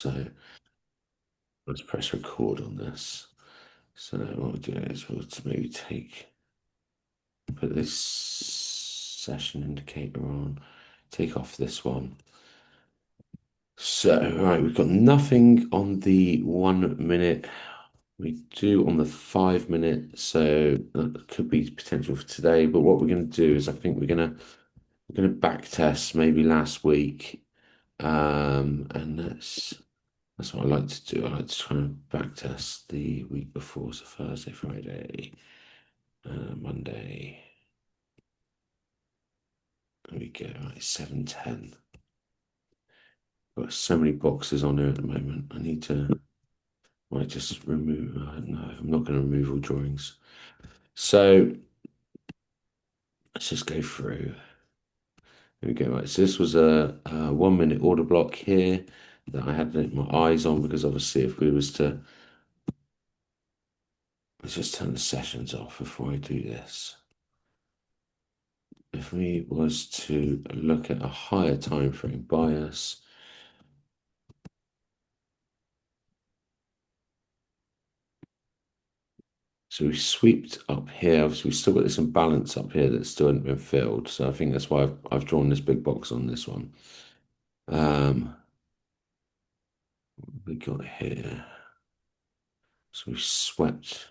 So let's press record on this. So what we'll do is we'll maybe put this session indicator on, take off this one. So, right, we've got nothing on the 1 minute. We do on the 5 minute, so that could be potential for today. But what we're going to do is, I think we're gonna back test maybe last week, and that's what I like to do. I like to try and back test the week before, so Thursday, Friday, Monday. There we go. Right, 7:10. Got so many boxes on here at the moment. Might just remove. No, I'm not going to remove all drawings. So let's just go through. Here we go. Right. So this was a 1 minute order block here that I had my eyes on because obviously if we was to, let's just turn the sessions off before I do this. If we was to look at a higher time frame bias, so we swept up here. Obviously, we've still got this imbalance up here that still hasn't been filled. So I think that's why I've drawn this big box on this one. What we got here. So we swept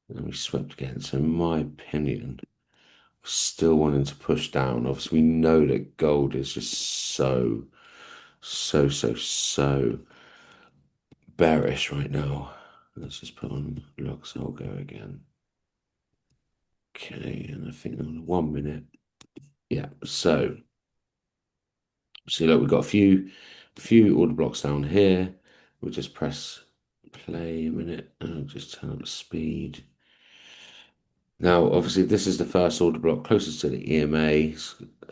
and we swept again. So in my opinion, we're still wanting to push down. Obviously, we know that gold is just so bearish right now. Let's just put on Luxor go again. Okay, and I think on 1 minute. Yeah, so see, look, we've got a few order blocks down here. We'll just press play a minute and I'll just turn up the speed. Now, obviously, this is the first order block closest to the EMA.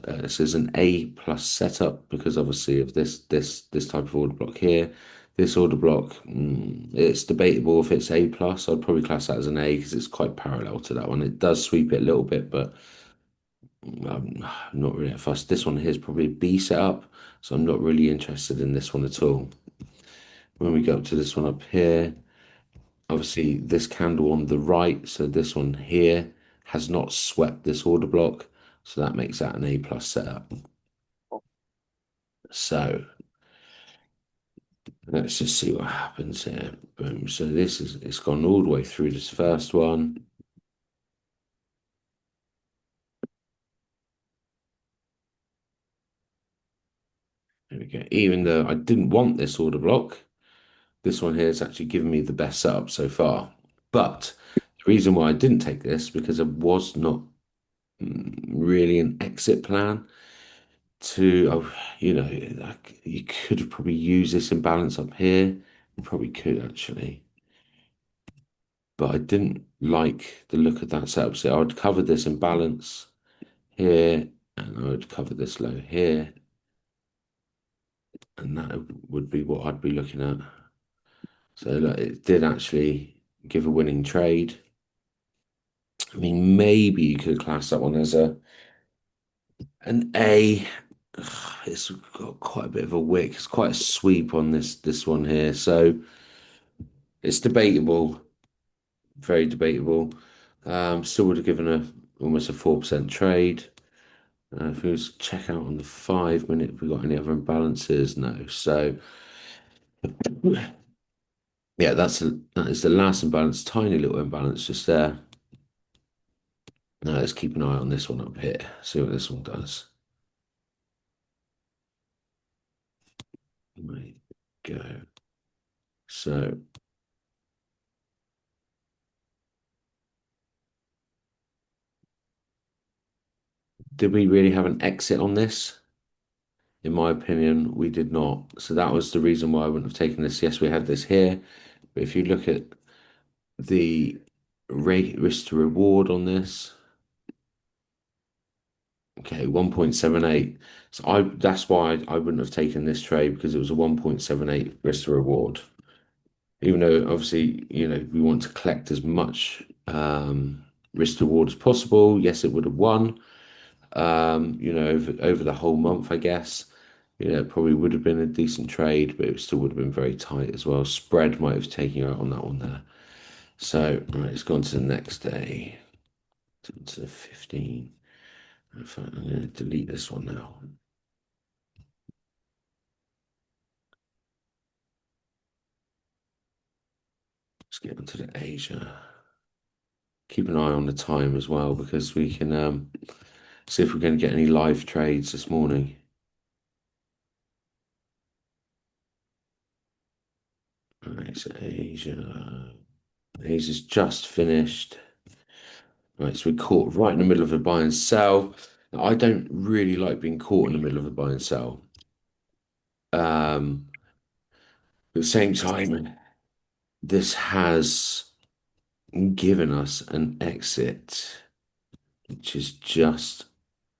This is an A plus setup because obviously of this type of order block here. This order block, it's debatable if it's A plus. I'd probably class that as an A because it's quite parallel to that one. It does sweep it a little bit, but I'm not really fussed. This one here is probably a B setup, so I'm not really interested in this one at all. When we go up to this one up here, obviously this candle on the right, so this one here has not swept this order block, so that makes that an A plus setup. So let's just see what happens here. Boom. So it's gone all the way through this first one. There we go. Even though I didn't want this order block, this one here has actually given me the best setup so far. But the reason why I didn't take this because it was not really an exit plan to, like you could have probably used this imbalance up here. You probably could actually, but I didn't like the look of that setup. So I would cover this imbalance here, and I would cover this low here, and that would be what I'd be looking at. So look, it did actually give a winning trade. I mean, maybe you could class that one as an A. Ugh, it's got quite a bit of a wick. It's quite a sweep on this one here. So it's debatable, very debatable. Still would have given almost a 4% trade. If we was check out on the 5 minute, if we got any other imbalances, no. So yeah, that is the last imbalance, tiny little imbalance just there. Now let's keep an eye on this one up here. See what this one does. There we go. So did we really have an exit on this? In my opinion, we did not. So that was the reason why I wouldn't have taken this. Yes, we had this here, but if you look at the rate risk to reward on this, okay, 1.78. So that's why I wouldn't have taken this trade because it was a 1.78 risk to reward. Even though obviously, we want to collect as much risk to reward as possible. Yes, it would have won. Over the whole month, I guess. Yeah, it probably would have been a decent trade, but it still would have been very tight as well. Spread might have taken you out on that one there. So, right, let's go on to the next day, to the 15. In fact, I'm going to delete this one now. Let's get onto the Asia. Keep an eye on the time as well because we can see if we're going to get any live trades this morning. All right, so Asia. Asia's just finished. Right, so we're caught right in the middle of a buy and sell. Now, I don't really like being caught in the middle of a buy and sell. At the same time, this has given us an exit, which is just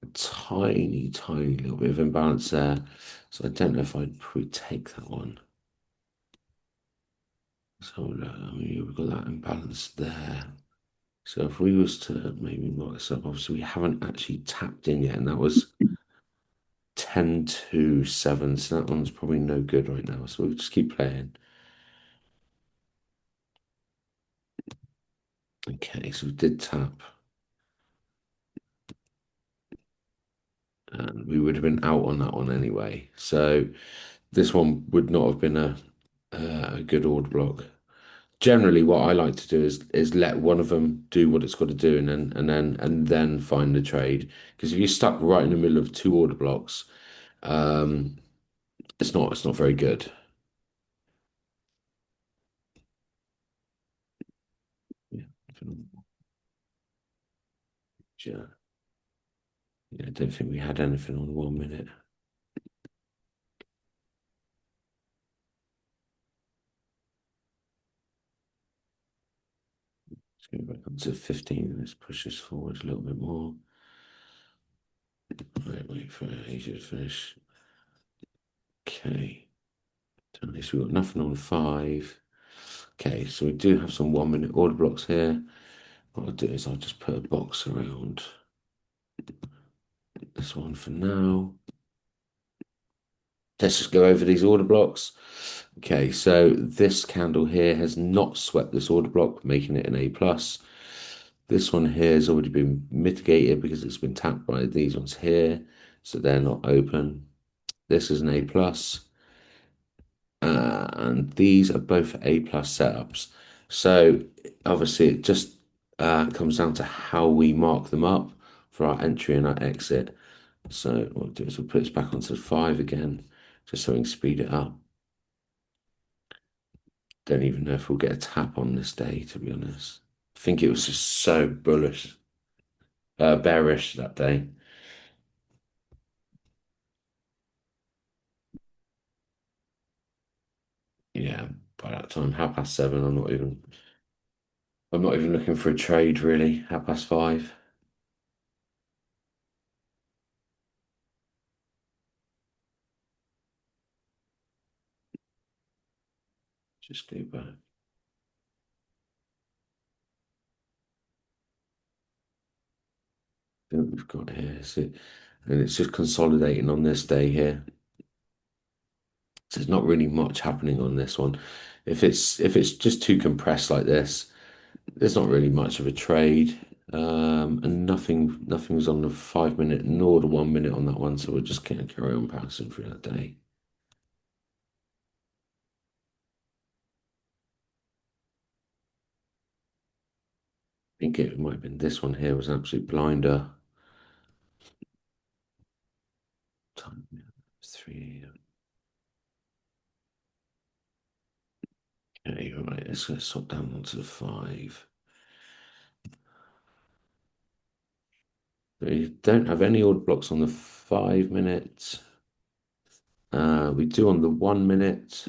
a tiny, tiny little bit of imbalance there. So I don't know if I'd probably take that one. So we've got that imbalance there. So if we was to maybe mark this up, obviously we haven't actually tapped in yet, and that was 10 to 7. So that one's probably no good right now. So we'll just keep playing. Okay, so we did tap, and we would have been out on that one anyway. So this one would not have been a good order block. Generally, what I like to do is let one of them do what it's got to do, and then find the trade. Because if you're stuck right in the middle of two order blocks, um, it's not very good. Yeah, yeah. I don't think we had anything on 1 minute. Let's go back up to 15. Let's push this forward a little bit more. Right, wait for Asia to finish. Okay. At least we've got nothing on 5. Okay, so we do have some 1 minute order blocks here. What I'll do is I'll just put a box around this one for now. Let's just go over these order blocks. Okay, so this candle here has not swept this order block, making it an A plus. This one here has already been mitigated because it's been tapped by these ones here, so they're not open. This is an A plus, and these are both A plus setups. So obviously, it just comes down to how we mark them up for our entry and our exit. So what we'll do is we'll put this back onto the 5 again, just so we can speed it up. Don't even know if we'll get a tap on this day, to be honest. I think it was just so bullish, bearish that day. Yeah, by that time, 7:30, I'm not even looking for a trade really. 5:30. Just go back. What we've got here. And it's just consolidating on this day here. So there's not really much happening on this one. If it's just too compressed like this, there's not really much of a trade. And nothing's on the 5 minute nor the 1 minute on that one, so we're just gonna carry on passing through that day. I think it might have been this one here was an absolute blinder. Time 3. Okay, all right, let's go swap down onto the 5. We don't have any order blocks on the 5 minutes. We do on the 1 minute.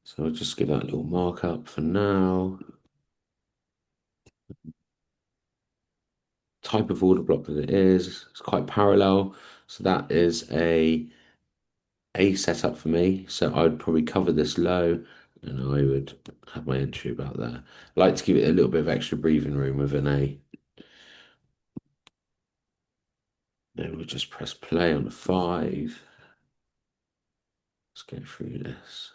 So I'll just give that a little markup for now. Type of order block that it is, it's quite parallel. So that is a setup for me. So I'd probably cover this low and I would have my entry about there. I like to give it a little bit of extra breathing room with an A. Then we'll just press play on the 5. Let's get through this.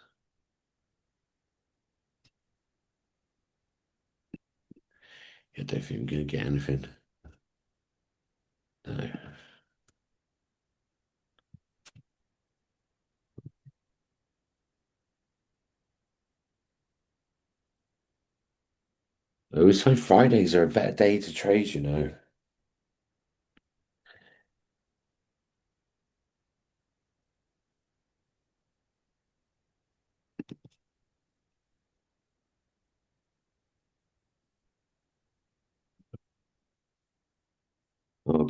I don't think I'm going to get anything. No. I always find Fridays are a better day to trade, you know.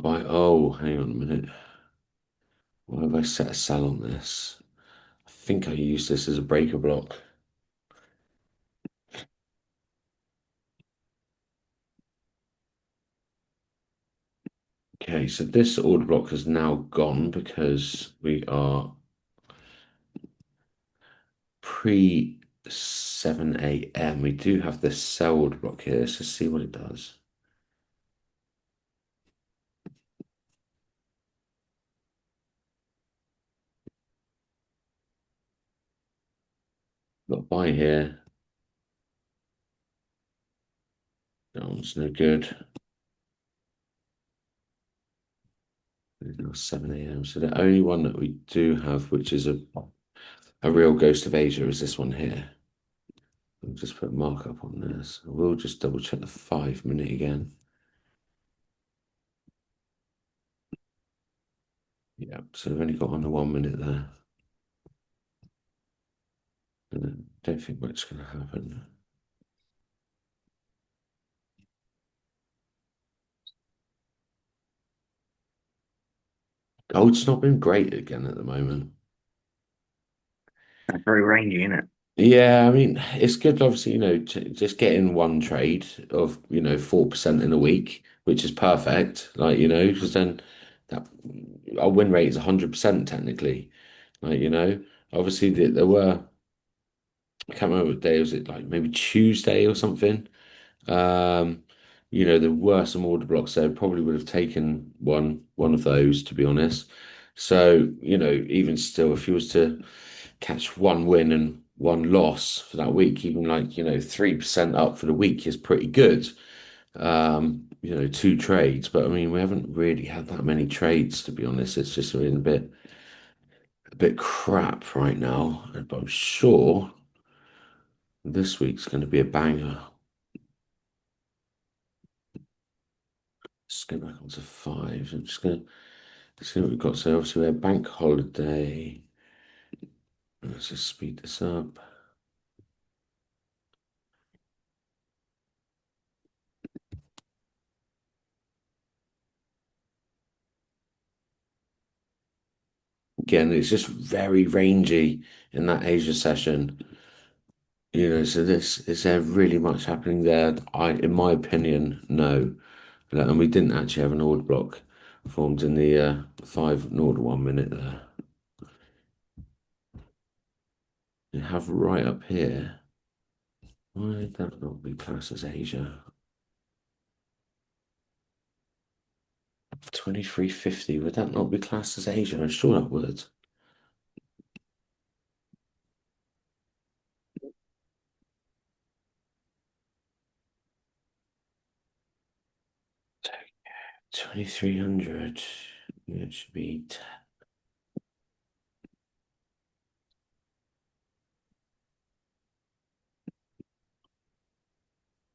Oh, hang on a minute. Why have I set a sell on this? I think I used this as a breaker block. Okay, so this order block has now gone because we are pre 7 a.m. We do have this sell order block here, so see what it does. Got a buy here. That one's no good. It's now 7 a.m. So the only one that we do have, which is a real Ghost of Asia, is this one here. I'll just put a markup on this. We'll just double check the 5 minute again. Yeah, so we've only got on the 1 minute there. And I don't think much is going to happen. Gold's not been great again at the moment. That's very rangy, isn't it? Yeah, I mean, it's good, obviously, to just get in one trade of, 4% in a week, which is perfect. Like, because then that our win rate is 100% technically. Like, obviously there were, I can't remember what day was it, like maybe Tuesday or something. Um, there were some order blocks there. Probably would have taken one of those, to be honest. So, even still, if you was to catch one win and one loss for that week, even like, 3% up for the week is pretty good. Two trades, but I mean, we haven't really had that many trades, to be honest. It's just been a bit crap right now, but I'm sure this week's going to be a banger. Let's go back onto five. I'm just going to see what we've got. So obviously we have bank holiday. Let's just speed this up. Again, it's just very rangy in that Asia session. So is there really much happening there? In my opinion, no. And we didn't actually have an order block formed in the 5 and order 1 minute there. You have right up here. Why did that not be classed as Asia? 2350, would that not be classed as Asia? I'm sure that would. 2300. Yeah, it should be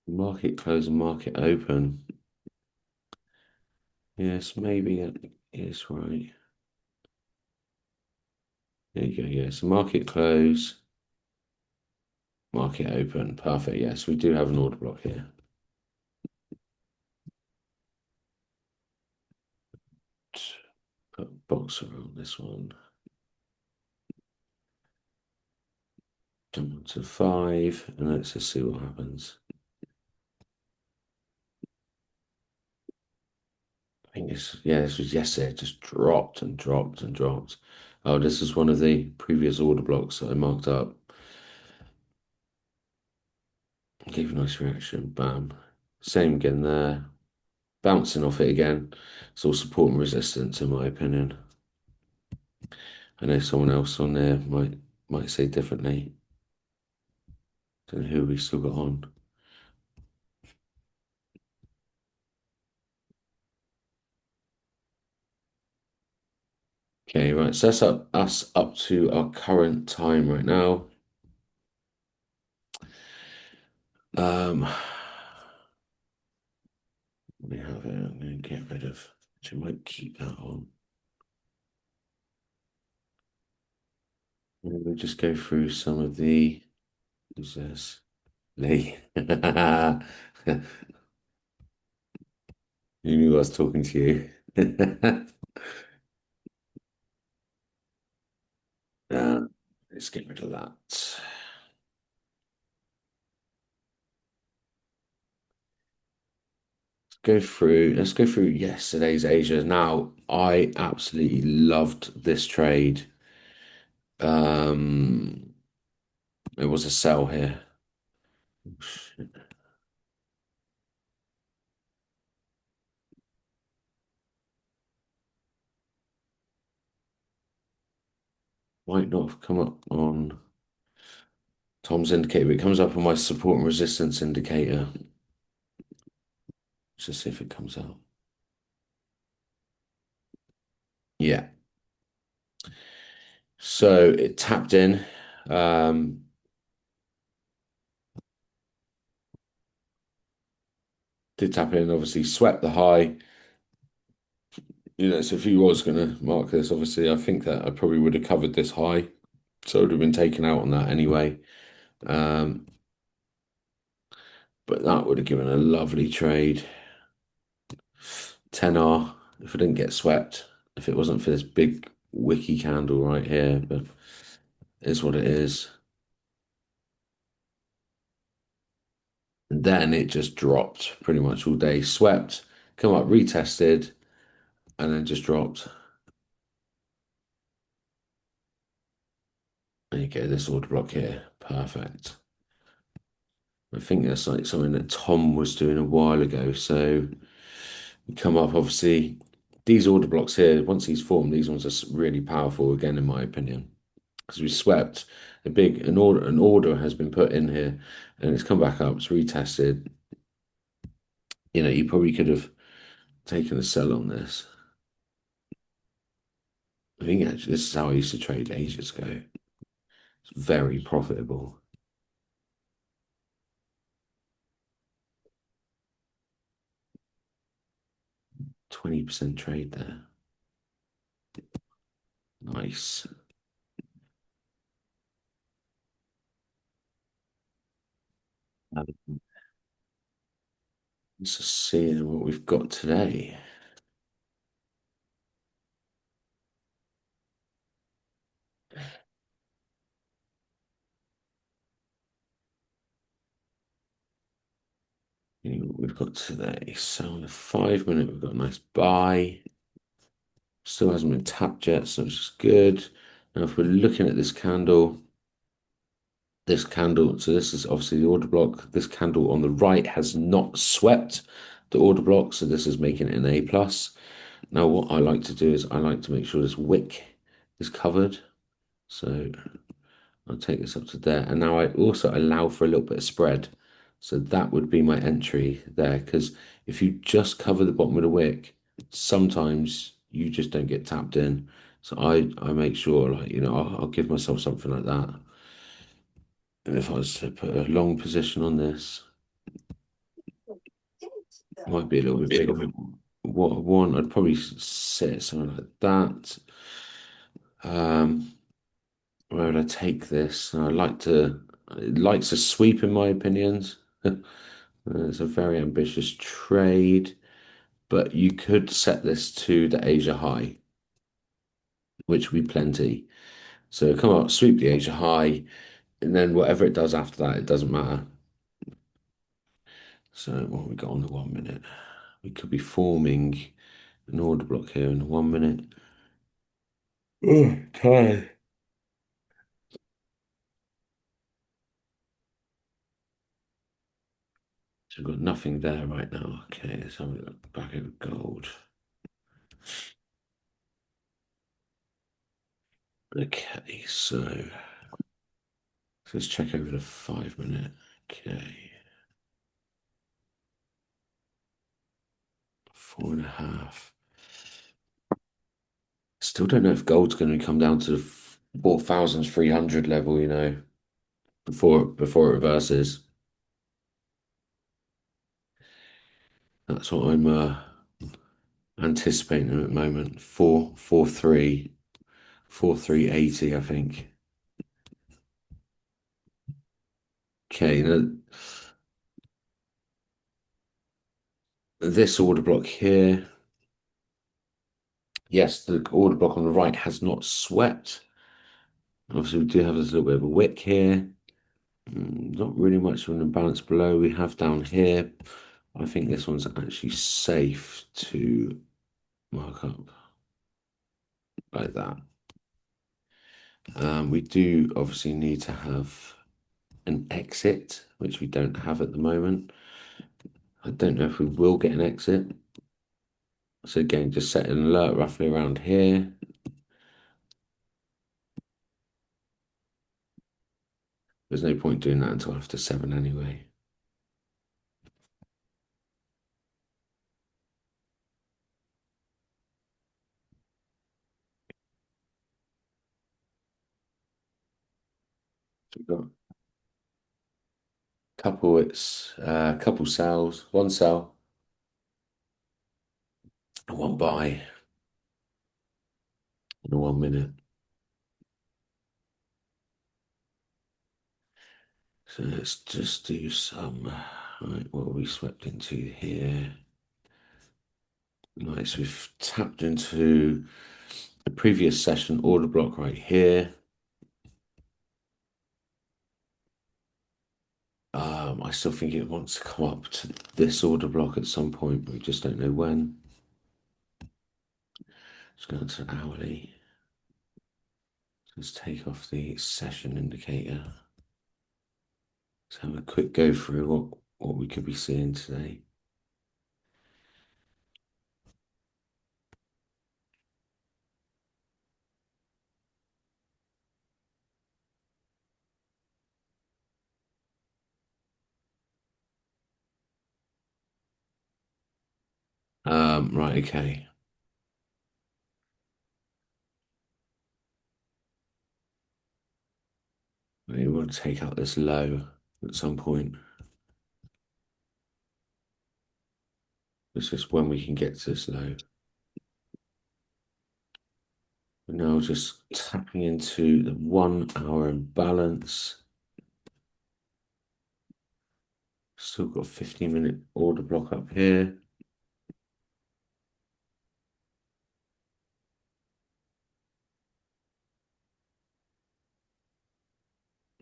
market close and market open. Yes, maybe that is right. There you go. Yeah, so market close, market open. Perfect. Yes, we do have an order block here. Put a box around this one. Jump to five, and let's just see what happens. I think this was yesterday. It just dropped and dropped and dropped. Oh, this is one of the previous order blocks that I marked up. Gave a nice reaction. Bam. Same again there. Bouncing off it again. It's all support and resistance, in my opinion. I know someone else on there might might say differently. Don't know who we still got on. Okay, right. So that's us up to our current time right now. Um, we have it. I'm going to get rid of. Actually, I might keep that on. We'll just go through some of the. Who's this? Lee. You knew I was talking to you. Uh, let's get rid of that. Let's go through yesterday's Asia. Now, I absolutely loved this trade. Um, it was a sell here. Might not have come up on Tom's indicator, but it comes up on my support and resistance indicator. Let's just see if it comes out. Yeah. So it tapped in. Um, did tap in, obviously swept the high. So if he was going to mark this, obviously, I think that I probably would have covered this high. So it would have been taken out on that anyway. Um, but that would have given a lovely trade. 10R if I didn't get swept, if it wasn't for this big wicky candle right here, but it is what it is. And then it just dropped pretty much all day, swept, come up, retested, and then just dropped. There you go, this order block here. Perfect. I think that's like something that Tom was doing a while ago. So we come up, obviously, these order blocks here, once he's formed, these ones are really powerful again, in my opinion. Because we swept an order has been put in here and it's come back up, it's retested. You probably could have taken a sell on this. I think actually this is how I used to trade ages ago. It's very profitable. 20% trade there. Nice. Let's just see what we've got today. What we've got today. So on the 5 minute, we've got a nice buy. Still hasn't been tapped yet, so it's good. Now, if we're looking at this candle, so this is obviously the order block. This candle on the right has not swept the order block, so this is making it an A plus. Now, what I like to do is I like to make sure this wick is covered. So I'll take this up to there. And now I also allow for a little bit of spread. So that would be my entry there. Because if you just cover the bottom of the wick, sometimes you just don't get tapped in. So I make sure, like, I'll give myself something like that. And if I was to put a long position on this, it might be a little bit bigger. What I want, I'd probably set something like that. Um, where would I take this? I like to, it likes a sweep in my opinions. It's a very ambitious trade, but you could set this to the Asia high, which would be plenty. So come up, sweep the Asia high, and then whatever it does after that, it doesn't matter. So what have we got on the 1 minute? We could be forming an order block here in 1 minute. Oh, tired. So we've got nothing there right now. Okay, let's have a look back at gold. Okay, so So let's check over the 5 minute. Okay. 4.5. Still don't know if gold's going to come down to the 4,300 level, before it reverses. That's what I'm anticipating at the moment. 4,380, I think. Okay, now this order block here. Yes, the order block on the right has not swept. Obviously, we do have this little bit of a wick here. Not really much of an imbalance below. We have down here. I think this one's actually safe to mark up like that. We do obviously need to have an exit, which we don't have at the moment. I don't know if we will get an exit. So again, just set an alert roughly around here. There's no point doing that until after 7 anyway. So we've got couple sells, one sell, and one buy in 1 minute. So let's just do some, right, what we swept into here. Nice, we've tapped into the previous session order block right here. I still think it wants to come up to this order block at some point, but we just don't know when. Let's go to hourly. Let's take off the session indicator. Let's have a quick go through what we could be seeing today. Right, okay. We want to take out this low at some point. It's just when we can get to this low. We're now just tapping into the 1 hour imbalance. Still got a 15-minute order block up here.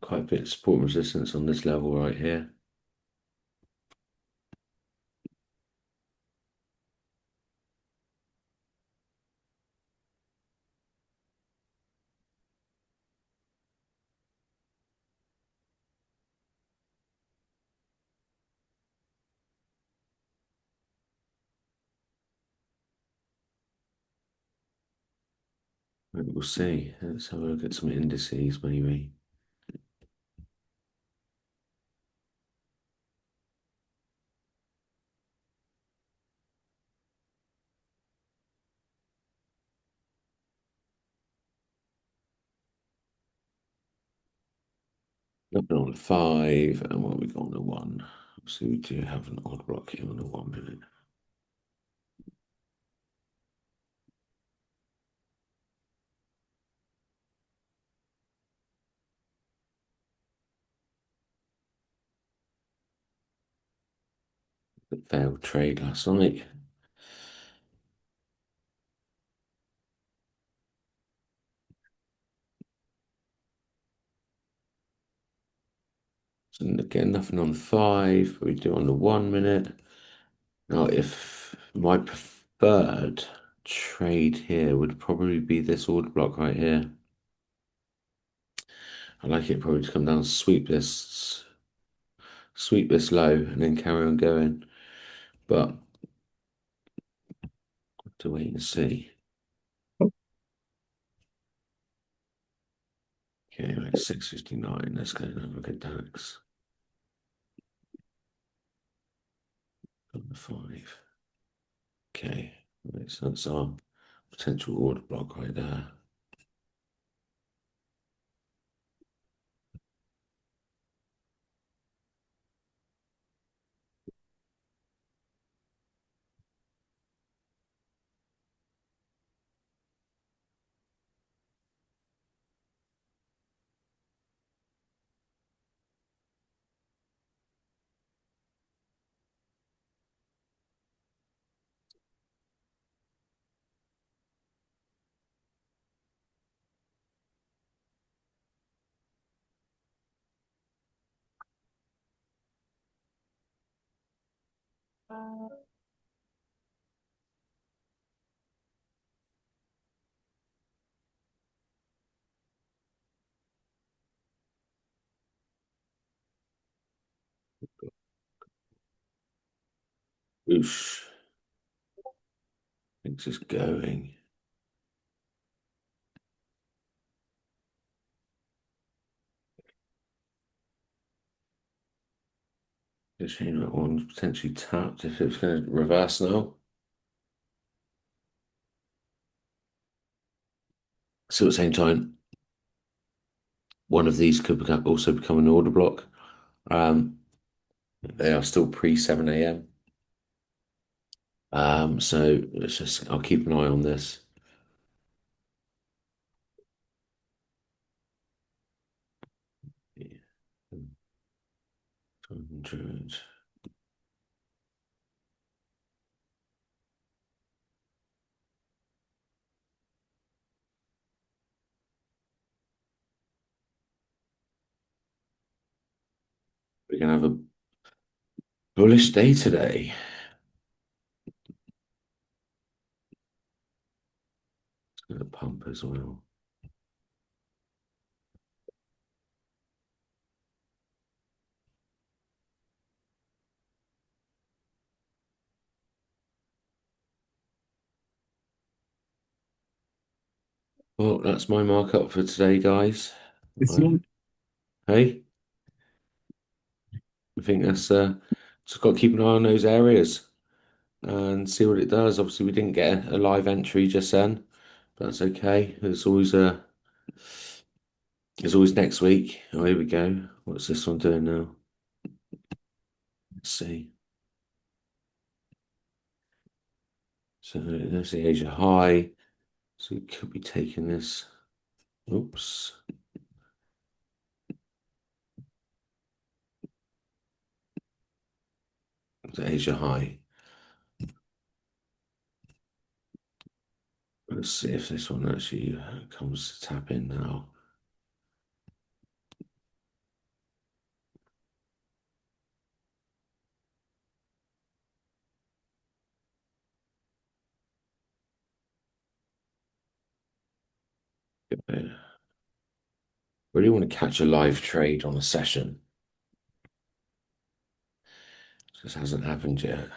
Quite a bit of support and resistance on this level right here. We'll see. Let's have a look at some indices maybe. Nothing on the 5, and what we got on the 1. So we do have an odd block here on the 1 minute. The failed trade last night. So again, nothing on the 5, but we do on the 1 minute. Now, if my preferred trade here would probably be this order block right here. I like it probably to come down, sweep this low, and then carry on going. But have to wait and see. Okay, right, 6:59. Let's go and have a look at DAX. Number five. Okay, right, so that's our potential order block right there. Oosh, things is going. Just seeing that one potentially tapped if it's going to reverse now. So at the same time, one of these could also become an order block. They are still pre 7 a.m. So I'll keep an eye on this. Yeah. 200. We're gonna have a bullish day today. It's gonna pump as well. Well, that's my markup for today, guys. Hey, I think that's just got to keep an eye on those areas and see what it does. Obviously, we didn't get a live entry just then, but that's okay. There's always next week. Oh, here we go. What's this one doing now? Let's see. So there's the Asia high. So we could be taking this. Oops. The Asia high. Let's see if this one actually comes to tap in now. Really want to catch a live trade on a session. This hasn't happened yet.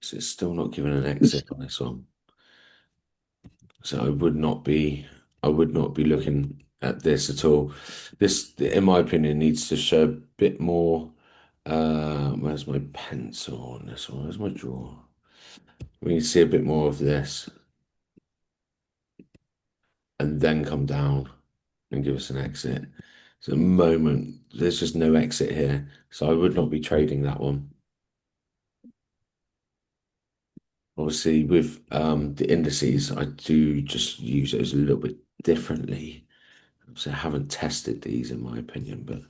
So it's still not giving an exit on this one. So I would not be looking at this at all. This, in my opinion, needs to show a bit more. Where's my pencil on this one? Where's my drawer? We need to see a bit more of this and then come down and give us an exit. So at the moment, there's just no exit here. So I would not be trading that one. Obviously, with the indices, I do just use those a little bit differently. So I haven't tested these in my opinion, but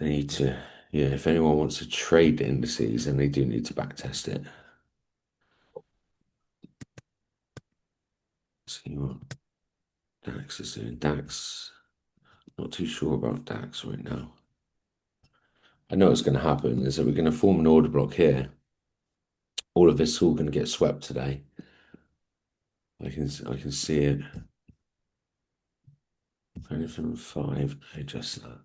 they need to, yeah, if anyone wants to trade the indices, then they do need to back test it. See what DAX is doing. DAX, not too sure about DAX right now. I know what's going to happen is that we're going to form an order block here. All of this is all going to get swept today. I can see it. Anything 5, adjust that.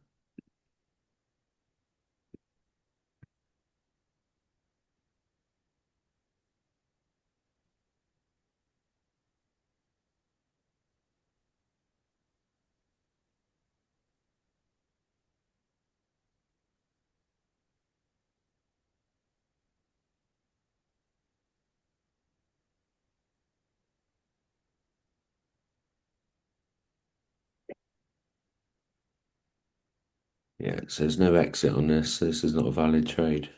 Yeah, so there's no exit on this. So this is not a valid trade.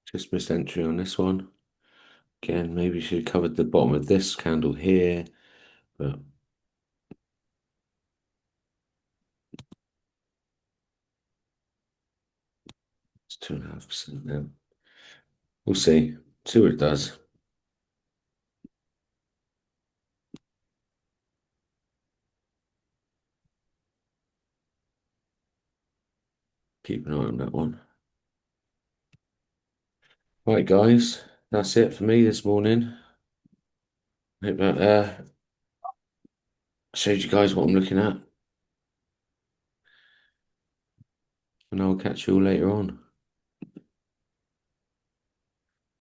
Just missed entry on this one. Again, maybe should have covered the bottom of this candle here, but it's 2.5% now. We'll see. See what it does. Keep an eye on that one. Right, guys, that's it for me this morning. Hope that showed you guys what I'm looking at, and I'll catch you all later on.